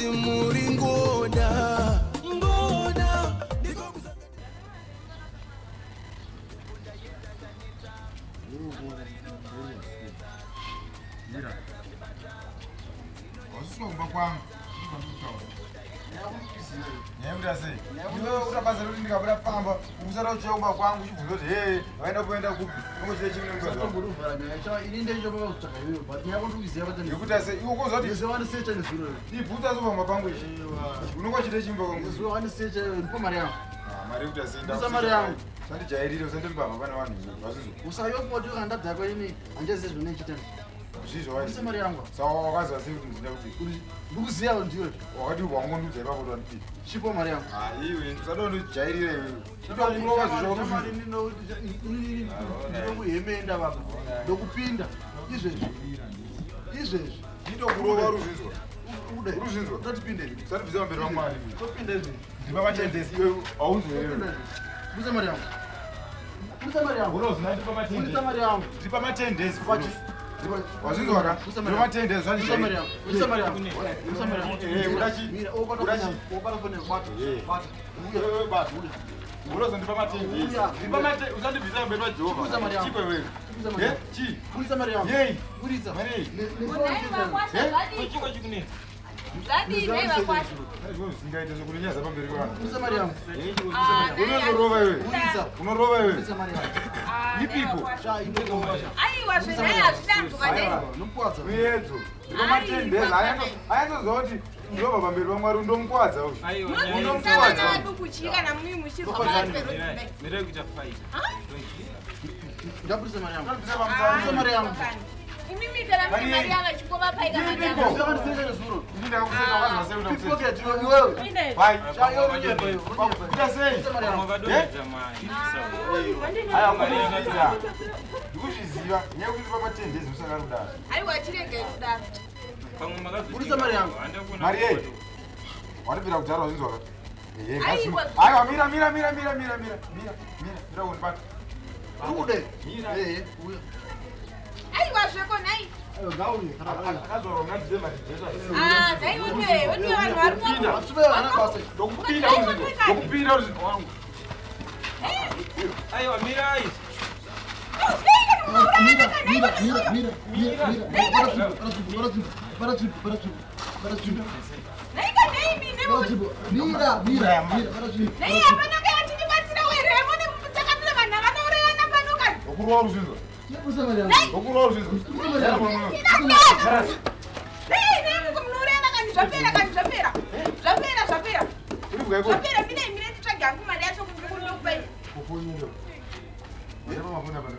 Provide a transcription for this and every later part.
kuti muri ngoda ngoda Mira. Wasoma kwangu. Nembwa sei. Iwe urabaza kuti ndikabura famba, usara uchoma kwangu uchibvunza kuti hey, waenda kuenda kupi? Ungoziye chimwe ngwazo. Satomburuvara nyacha ininde nje baba kutsaka iwe, but nyako ndikuziya kuti Ngekuti ase iwe kozoti ndise wani secha nezuro. ibvunza zopamba kwangu ichi. Unongochite chimba kwangu. Ndise wani secha ndipo mari yangu. Mari kuti asinda. Ndisa mari yangu. Sandijairire usandipamba pana vanhu vazizo. Usayopoti ukanda dzako ini anjeze zvine chitani. Zvizvo wai. Ndisa mari yangu. Sawa wakaziva sei kuti ndinda kuti Ndikuziya ndiwe. wakati wangondudza ipapo twanipi. Chipo mari yangu. Iwe usadondijairire iwe. Itokurova zvizvo mari ndinokuhemenda baba. Ndokupinda. Izvezvi. Izvezvi. itokurova ruzvinzwa. Ude. Ruzvinzwa. Ndotipinde. Usandibvisa pamberi pamwari. Topinde izvi. Ndipa machendesi iwe haunzwerewe. Ndisa mari yangu. Ndisa mari yangu. Unozina ndipa Ndisa machendesi. mari yangu. Ndipa machendesi. Kwachi. Wazvinzwa ka? Ndipa machendesi. Ndisa mari yangu. Ndisa mari yangu. Ndisa mari yangu. Udachi. Mira, obata fone bata. Bata. Wewe bata. Unozondipa machendesi. Ndipa machendesi. Usandibvisa pamberi paJehovha. Ndisa mari yangu. Chikwe wewe. Chi? Ndisa mari yangu. Yei. Ndisa. Mari. Zadi naiva kwacho. Singaite sokurinyaza pamberi pano. Ndisa mari yangu. Unorova wewe. Ndisa. Unorova wewe. Ndisa mari yangu. Ipipo. Sha indoko. Aiwa zvinaya hazvidanzwa kadai. Nomukwadza. Muyedzo. Ndipa machendesi. Ayatozva kuti ndobva pamberi pamwari undomukwadza uyu. Munozivisana vaduku chika namumi muchirwa Mirei kuita fight. Ndapurisa mari yangu. Ndisa pamusana. Mari yangu. imimidela mune mari yanga chikoba paika mari yanga. Ndisa mari nezuro. Ndinda kuseka wakazva sei kuti Pickpocket iwewe. Ine. Bye. Sha yoro Kuita sei? Ndisa mari yangu. Mavadonedza mari. Aya kuita. Ndikuzviziva. Nyaya kuti ndipa machendesi usakari kudaro. Aiwa chirege kudaro. Pamwe makazotika. Urisa mari yangu. Mari yei. Watipira kudhara wazvinzwa ka? Aiwa. Aiwa mira. Mira unibata. Ude. Mira. Uya. Aiwa zveko nai. Ayo gauni. Akazorwa muna December Jesu. Dai ude vanhu vari Kupinda. Asibe vana basa. Dokupinda uzvinzwa wangu. Aiwa mirai. Naika neimi nei apanaka yatinibatsira weremo nekutakatira vanhu vanourayana panoka. Okurwa ruzvinzwa. Okurwa ruzvinzwa. Nei munourayana kanzi zvapera. Zvapera. Uri bwaiko? Zvapera mine nditsvage hangu mari yacho kuti kundokupai. Kufonero. Ndira pamafona pano.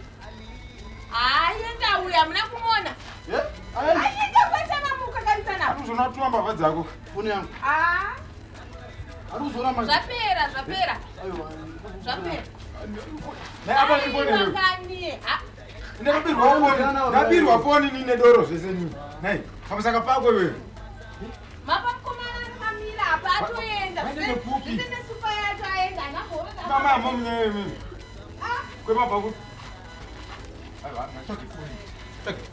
Enda uya hamuna kumuona. Enda kwasamamuka kaitana. Aruzona tuma mbavha dzako. Foni yangu. Aruzona manje. Zvapera. Nei apa chifonero. Kanie. Ndabirwa foni nine doro zvese nini. Nei, kamusaka pakwe wewe. Mapakomana kamira apa atoenda. Ndine supa yacho aenda namboro. Mama munyewe mimi. Kwemabva ku. Aiwa, nachoki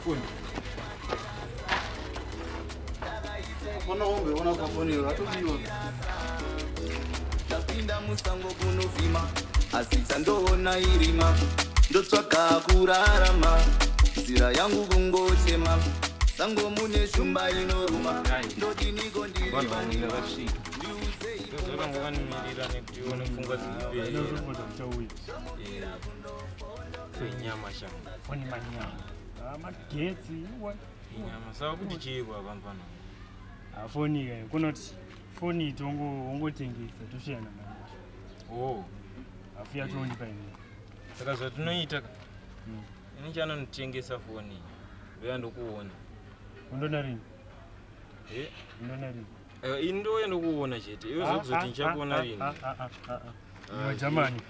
foni. Fona ombe ona kwa foni yo atobiwa. Ndapinda musango kunofima asi chandoona irima ndotsvaka kurarama nzira yangu kungochema sango mune shumba inoruma ndodiniko Vanhu vakasvika. Ndozoranga vanimirira nekuti one pfungwa dziriperi. Inyama shangu. Foni manyama. Magetsi. Inyama. Saka kuti chiiko apa pano. Foni ke kunoti foni itongo ungotengesa toshena manje. Oh. Afuya toni paine. Saka zvatinoita ini chanonotengesa foni. Veya ndokuona. Undona rini? Undona rini? Ini ndoya ndokuona chete. Iwe zokuzoti ndichakuona rini. Yo Germany.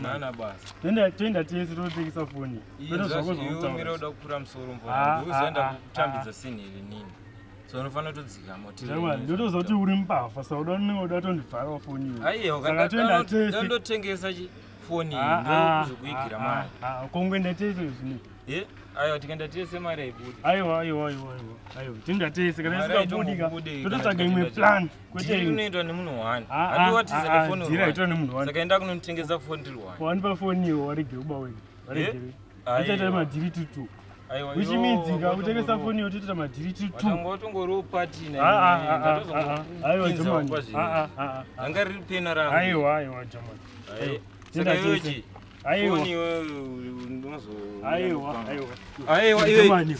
Nana basa. Tenda tese totengesa foni. Iyo zvako zvokutamira uda kupura musoro mvana. Uzoenda kutambidza scene iri nini. So unofanira kutodzika motiri. Jamani, ndotozoti uri mbavha sauda unoda tondivhara foni iyo. Aiwa, saka toenda tese. ndotengesa foni ndokuzokuigira mari. Kongoenda tese zvino. Aiwa tikaenda tese mari aibudi. Aiwa. Tingatese kana isikabudika. Tototsvaga imwe plan. Kwete inoitwa nemunhu wani. Atiwatiza kafoni. Ndira itoa nemunhu wani. Saka enda kunonitengesa foni tiri wani. Wani pafoni iwo warege uba wewe. Warege. Achaita madhiri tutu. Aiwa. Which means ukutengesa foni iwo totoita madhiri tutu. Watangotongoriwo party na. Aiwa jamani. Anga riri pena rangu. Aiwa jamani. Saka yochi. Aiwa. Foni wewe unozo. Aiwa iwe.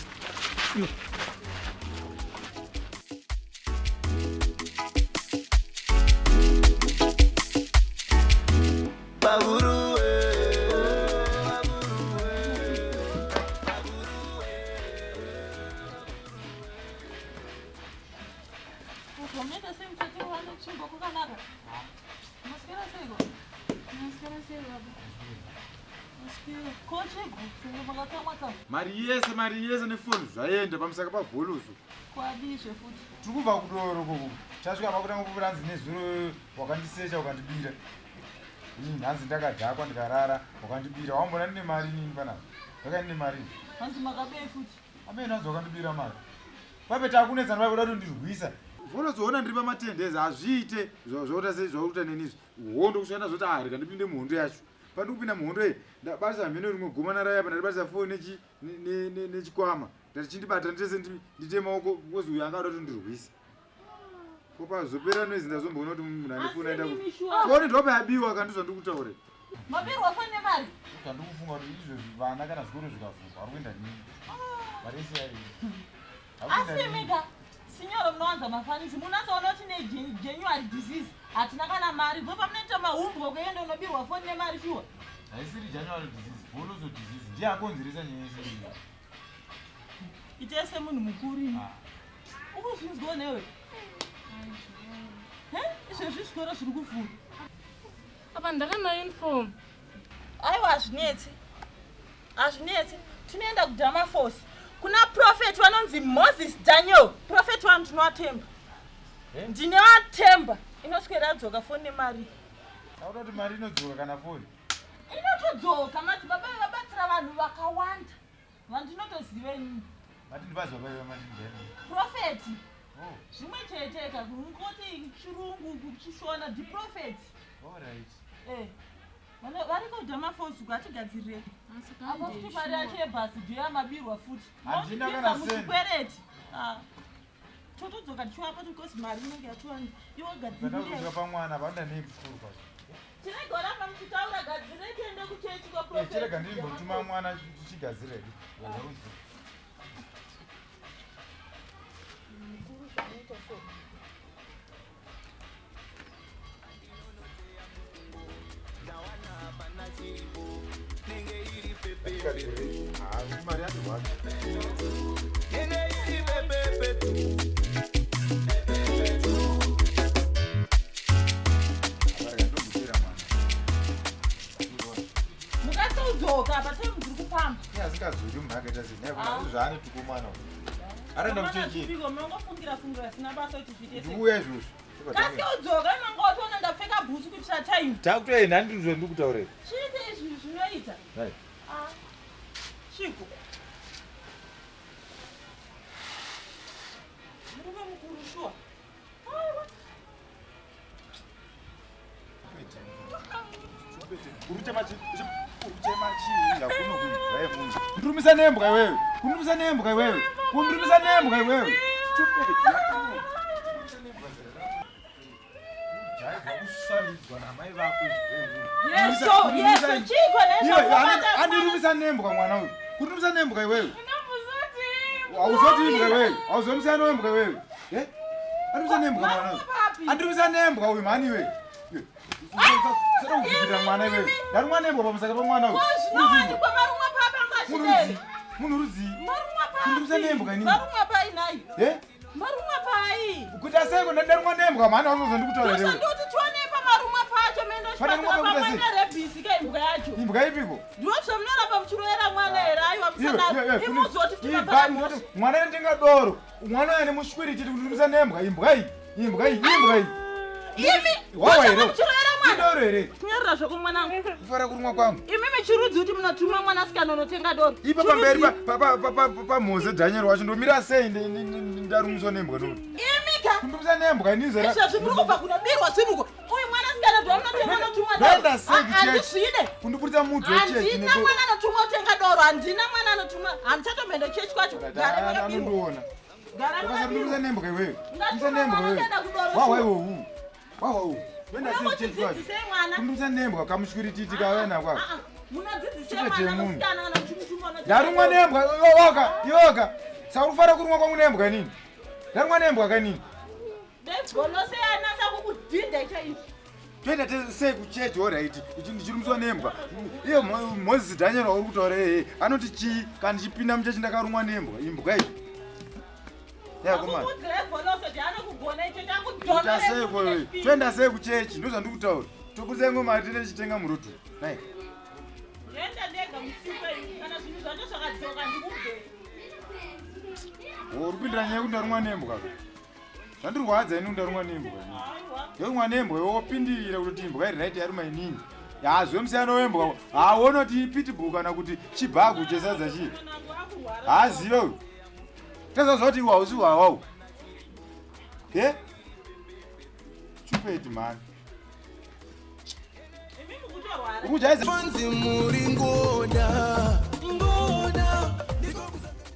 Mari yese nefoni zvaenda pamusaka pavholusu. Kwadishe futi. Tikubva kudoro koko. Chasvika pakutanga kuburanzi nezuro wakandisecha ukandibira. Nhanzi ndakadhakwa ndikarara wakandibira. Wambona ndine mari nini panapa? Ndakandine mari. Hanzi makabe futi. Amene hanzi wakandibira mari. Papeta akunedzana vakuda kundirwisa. Vonozoona ndiri pamatendezi azviite zvakuta nenizvi. Wondo kushanda zvoti arika ndipinde muhondo yacho. Pandi kupinda muhondo iyi ndabatisa mheno rimwe gomanara yapa ndabatisa foni nechikwama ndati chindibata nditese ndite maoko kozi uyu angada kuti ndirwise kopazopera noizi ndazomboona kuti munhu andifuna enda foni ndopa yabiwa kandizva ndikutaure mabirwa foni nemari ndikufunga kuti izvozvi vana kana zvikoro zvikavhurwa vari kuenda nini maresi yaii asimika sinyoro munowanza mafanisi munasaona kuti negenuary disease hatina kana mari ndo pamunoita mahumbwa kuenda unobirwa foni nemari shuwa haisiri january disease bolozo disease ndiye akonzeresa nyaya yesiri itese munhu mukuru ukuzvinzwa newe izvezvi zvikoro zviri kuvhura apa ndakana uniform aiwa hazvinetsi tinoenda kudhamafosi kuna profeti vanonzi Moses Daniel profeti vanhu tinovatemba ndinevatemba inoswera adzoka foni nemari auda kuti mari inodzoka kana foni inotodzoka madzibaba vabatsira vanhu vakawanda vandinotozive nini mati ndibazi baba iwe mandindena profeti zvimwe cheteka kungoti chirungu kuchishona ndiprofeti alright vari kudhamafosi ukatigadzirire apa kuti mari yacho yebhasi ndoyamabirwa futi handina kana muchikwereti totodzoka tichiwapa tikosi mari inenge yatiwani iwo gadzirire pamwana vanda nei kuchikoro kwacho tinegora pa muchitaura gadzirire tiende kuchechi kwaprofeti chirega ndirimbotuma mwana tichigadziredi mukuru zvanoita so mari yatirwaka mukatodzoka patemuziri kufamba asingazuri munhu akaita zvaane tukomwana arenda kuchechi munongofungira sina basa kuti zvitese ndiuya izvozvo kasi udzoka inonga wationa ndapfeka bhusu kuitira time takutoe nhandizvo ndikutaurei chiite izvi zvinoita chiko murume mukuru shuwa kundirumisa nembwa iwewe kundirumisa nembwa iwewe kundirumisa nembwa iwewe andirumisa nembwa mwana uyu kundirumisa nembwa iwewe auzoti imbwa iwewe auzomisa nembwa iwewe andirumisa nembwa mwana uyu andirumisa nembwa uyu mhani iwewe sera kuzvikira mwana iwewe ndari mwana nembwa pamusaka pamwana uyu munhu rudzi kundirumisa nembwa inini marumwa pai kuti aseiko ndarumwa nembwa mhani waunozondikutaurirewe ndoti tionepa marumwa pacho mendorebhisi kaimbwa yacho imbwa ipiko ndozvamunorapa muchiroera mwana here aiwa imuzoti mwana ndingadoro mwana ane mushwiri chiti kundirumisa nembwa imbwa iyi imi wawamuchiroera Doro here. Nyarira zvako mwanangu. Kufara kurumwa kwangu. Imimi chirudzi kuti munotuma mwanasikana unotenga doro. Ipa pamberi pa Mose Daniel wacho ndomira sei ndarumiswa Nembwa noti. Imika. Kundumisa Nembwa inizera. Izvo muri kubva kunobirwa zviruko. Uyu mwanasikana ndomunotenga notumwa doro. Benda sei kuchechi. Andizvide. Kundipurisa mudzi wechechi. Handina mwana anotumwa utenga doro. Handina mwana anotumwa. Handichatomhendo chechi kwacho. Anondoona. Kundumisa Nembwa iwewe. Kundumisa Nembwa iwewe. Wawa. Benda sei kuchechi kwacho. Kundumisa Nembwa kamushwirititi kawena kwako. Ndarumwa Nembwa yoga. Saurufara kurumwa kwangu Nembwa nini? Ndarumwa Nembwa kanini? Twenda sei kuchechi alright. Ichi ndichirumiswa Nembwa. Iyo Moses Daniel uri kutaura anoti chi kana chipinda muchechi ndakarumwa Nembwa. Imbwa iyi. Yakoma. Twenda sei kuchechi ndozvandiri kutaura. Tobudisa imwe mari tine chitenga murutu. Hai. Urupindira nyaya kuti ndarumwa Nembwa. Zvandirwadza ini ndarumwa Nembwa. Ndarumwa Nembwa wopindirira kuti imbwa iri right yaruma inini. Yazwe musiyano wembwa. Unoti pitbull kana kuti chibhagu chesadza chii. Hazive. Tazozoti wausi wawawo. Stupid man. Fanzi muringo